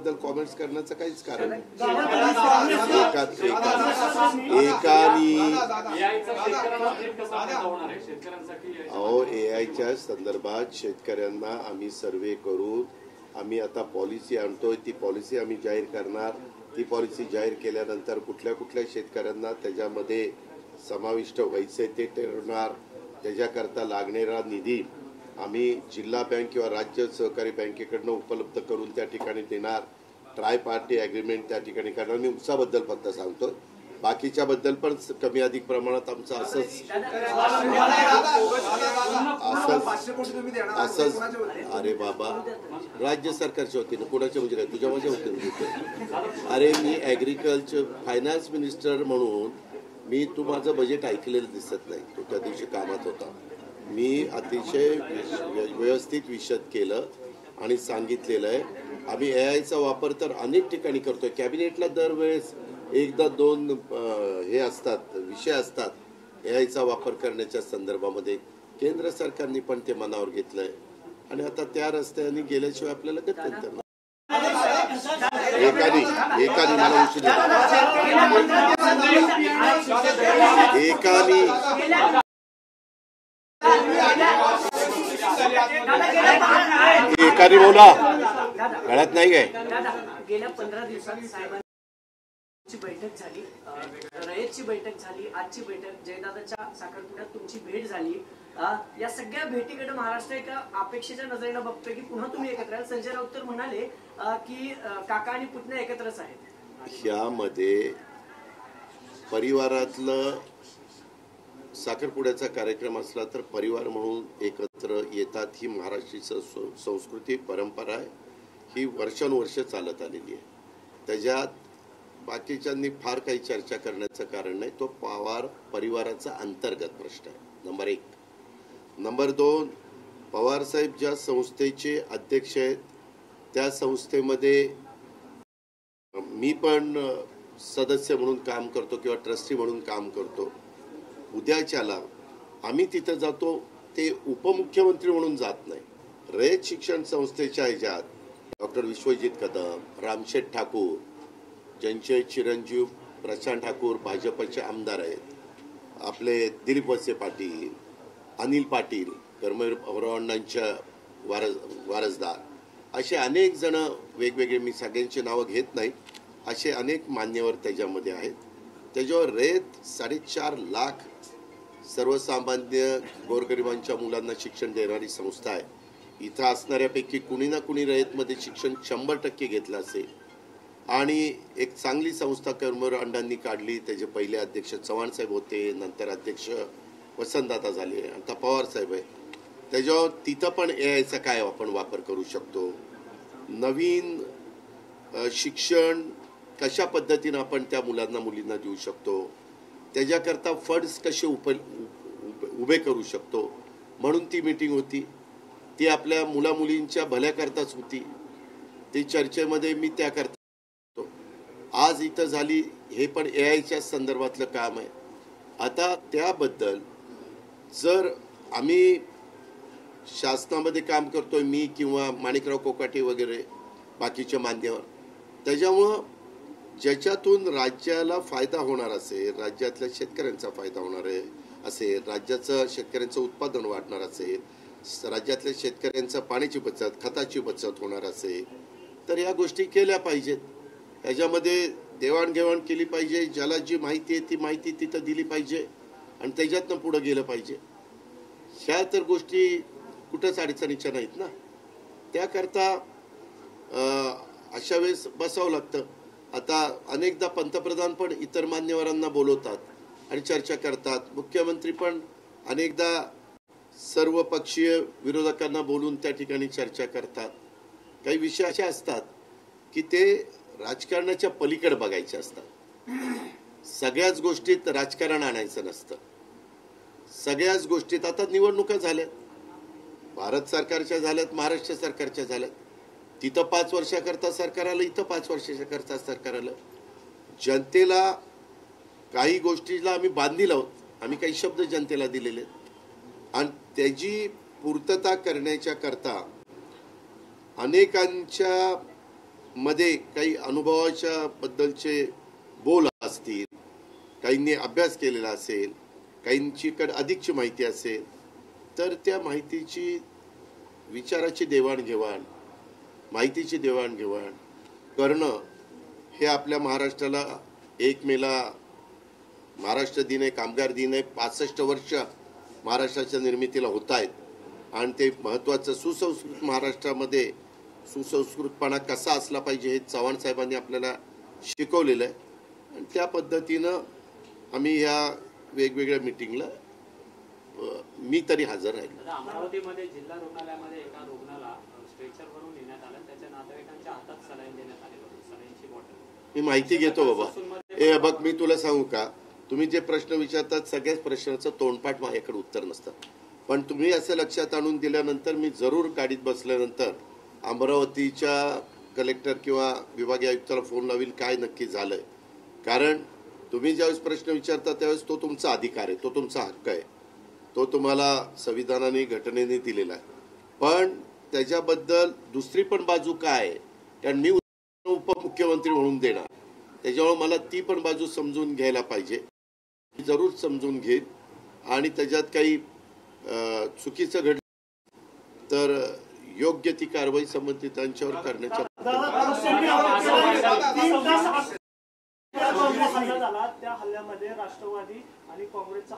त्याबद्दल कॉमेंट्स करण्याचं काहीच कारण नाही. अहो AI संदर्भात शेतकऱ्यांना आम्ही सर्वे करून आम्ही आता पॉलिसी आणतोय. ती पॉलिसी आम्ही जाहीर करणार. ती पॉलिसी जाहीर केल्यानंतर कुठल्या कुठल्या शेतकऱ्यांना त्याच्यामध्ये समाविष्ट व्हायचे ते ठरवणार. त्याच्याकरता लागणारा निधी आम्ही जिल्हा बँक किंवा राज्य सहकारी बँकेकडनं उपलब्ध करून त्या ठिकाणी देणार. ट्राय पार्टी ॲग्रीमेंट त्या ठिकाणी करणार. मी ऊसाबद्दल फक्त सांगतो, बाकीच्या बद्दल पण कमी अधिक प्रमाणात आमचं असंच. अरे बाबा, राज्य सरकारच्या वतीनं कोणाच्या म्हणजे काय तुझ्या माझ्या वतीनं? अरे मी ॲग्रिकल्चर फायनान्स मिनिस्टर म्हणून मी तू माझं बजेट ऐकलेलं दिसत नाही. तो त्या दिवशी कामात होता. मी अतिशय व्यवस्थित विशद केलं आणि सांगितलेलं आहे. आम्ही AIचा वापर तर अनेक ठिकाणी करतोय. कॅबिनेटला दरवेळेस एकदा दोन हे असतात, विषय असतात AIचा वापर करण्याच्या संदर्भामध्ये. केंद्र सरकारने पण ते मनावर घेतलंय आणि आता त्या रस्त्याने गेल्याशिवाय आपल्याला गत्यंतर नाही. एकाने मला उशीर एकाने बोला गळ्यात नाही काय. गेल्या 15 दिवसात साहेबांची बैठक झाली, रयतची बैठक झाली, आजची बैठक, जयदादाच्या साखरपुड्यात तुमची भेट झाली. या सगळ्या भेटीकडे महाराष्ट्र एका अपेक्षेच्या नजरेनं बघतोय की पुन्हा तुम्ही एकत्र याल. संजय राऊत तर म्हणाले की काका आणि पुतण्या एकत्रच आहेत. ह्यामध्ये परिवारातलं साखरपुड्याचा कार्यक्रम असला तर परिवार म्हणून एकत्र येतात. ही महाराष्ट्राची संस्कृती परंपरा आहे. ही वर्षानुवर्ष चालत आलेली आहे. त्याच्यात बाकीच्यांनी फार काही चर्चा करण्याचं कारण नाही. तो पवार परिवाराचा अंतर्गत प्रश्न आहे, नंबर 1. नंबर 2, पवारसाहेब ज्या संस्थेचे अध्यक्ष आहेत त्या संस्थेमध्ये मी पण सदस्य म्हणून काम करतो किंवा ट्रस्टी म्हणून काम करतो. उद्याच्याला आम्ही तिथं जातो ते उपमुख्यमंत्री म्हणून जात नाही. रयत शिक्षण संस्थेच्या ह्याच्यात डॉक्टर विश्वजित कदम, रामशेठ ठाकूर, ज्यांचे चिरंजीव प्रशांत ठाकूर भाजपचे आमदार आहेत, आपले दिलीप वळसे पाटील, अनिल पाटील कर्मवीरांच्या वारसदार, असे अनेक जण वेगवेगळे, मी सगळ्यांची नावं घेत नाही, असे अनेक मान्यवर त्याच्यामध्ये आहेत. त्याच्यावर रयत 4.5 लाख सर्वसामान्य गोरगरिबांच्या मुलांना शिक्षण देणारी संस्था आहे. इथं असणाऱ्यापैकी कुणी ना कुणी रयतमध्ये शिक्षण 100% घेतलं असेल. आणि एक चांगली संस्था कर्मवीर अण्णांनी काढली. त्याचे पहिले अध्यक्ष चव्हाण साहेब होते, नंतर अध्यक्ष वसंतदादा झाले, आता पवार साहेब आहे. त्याच्यावर तिथं पण AIचा काय आपण वापर करू शकतो, नवीन शिक्षण कशा पद्धतीनं आपण त्या मुलांना मुलींना देऊ शकतो, त्याच्याकरता फंड्स कसे उभे करू शकतो, म्हणून ती मीटिंग होती. ती आपल्या मुलामुलींच्या भल्याकरताच होती. ती चर्चेमध्ये मी त्याकरता आज इथं झाली. हे पण AIच्या संदर्भातलं काम आहे. आता त्याबद्दल जर आम्ही शासनामध्ये काम करतोय, मी किंवा माणिकराव कोकाटे वगैरे बाकीचे मान्यवर, त्याच्यामुळं ज्याच्यातून राज्याला फायदा होणार असेल, राज्यातल्या शेतकऱ्यांचा फायदा होणार असेल, राज्याचं शेतकऱ्यांचं उत्पादन वाढणार असेल, राज्यातल्या शेतकऱ्यांचं पाण्याची बचत, खताची बचत होणार असेल, तर या गोष्टी केल्या पाहिजेत. त्याच्यामध्ये देवाणघेवाण केली पाहिजे. ज्याला जी माहिती आहे ती माहिती तिथं दिली पाहिजे आणि त्याच्यातनं पुढं गेलं पाहिजे. ह्या तर गोष्टी कुठंच अडचणीच्या नाहीत ना. त्याकरता अशा वेळेस बसावं लागतं. आता अनेकदा पंतप्रधान पण इतर मान्यवरांना बोलवतात आणि चर्चा करतात. मुख्यमंत्री पण अनेकदा सर्व पक्षीय विरोधकांना बोलून त्या ठिकाणी चर्चा करतात. काही विषय असे असतात की ते राजकारणाच्या पलीकडे बघायचे असतात. सगळ्याच गोष्टीत राजकारण आणायचं नसतं. सगळ्याच गोष्टीत आता निवडणुका झाल्यात, भारत सरकारच्या झाल्यात, महाराष्ट्र सरकारच्या झाल्यात. तिथं 5 वर्षाकरता सरकार आलं, इथं 5 वर्षाकरता सरकार आलं. जनतेला काही गोष्टीला आम्ही बांधील आहोत. आम्ही काही शब्द जनतेला दिलेले आहेत आणि त्याची पूर्तता करण्याच्या करता अनेकांच्या मध्ये काही अनुभवाच्या बद्दलचे बोल असतील, काहींनी अभ्यास केलेला असेल, काहींचीकडे अधिकची माहिती असेल, तर त्या माहितीची विचाराची देवाणघेवाण, माहितीची देवाणघेवाण करणं हे आपल्या महाराष्ट्राला 1 मेला महाराष्ट्र दिन आहे, कामगार दिन आहे, 65 वर्ष महाराष्ट्राच्या निर्मितीला होत आहेत आणि ते महत्त्वाचं सुसंस्कृत महाराष्ट्रामध्ये सुसंस्कृतपणा कसा असला पाहिजे हे चव्हाण साहेबांनी आपल्याला शिकवलेलं आहे आणि त्या पद्धतीनं आम्ही ह्या वेगवेगळ्या मिटिंगला मी तरी हजर राहिलो. अमरावतीमध्ये जिल्हा रुग्णालयामध्ये एका रुग्णाला स्ट्रेचरवरून नेण्यात आलं, त्याच्या नातेवाईकांच्या हातात सलाईन देण्यात आले होते, सलाईनची बॉटल. मी माहिती घेतो बाबा. बघ मी तुला सांगू का, तुम्ही जे प्रश्न विचारतात सगळ्याच प्रश्नाचं तोंडपाठ माझ्याकडे उत्तर नसतं, पण तुम्ही असं लक्षात आणून दिल्यानंतर मी जरूर गाडीत बसल्यानंतर अमरावतीच्या कलेक्टर किंवा विभागीय आयुक्ताला फोन लावील काय नक्की झालंय. कारण तुम्ही ज्यावेळेस प्रश्न विचारता त्यावेळेस तो तुमचा अधिकार आहे, तो तुमचा हक्क आहे, तो तुम्हाला संविधानाने घटनेने दिलेला आहे. पण त्याच्याबद्दल दुसरी पण बाजू काय आहे, कारण मी उपमुख्यमंत्री म्हणून देणार, त्याच्यामुळे मला ती पण बाजू समजून घ्यायला पाहिजे. जरूर समजून घेईल आणि त्याच्यात काही चुकीचं घडलं तर योग्य ती कारवाई संबंधितांच्यावर करण्याच्या त्या हल्ल्यामध्ये राष्ट्रवादी आणि काँग्रेसचा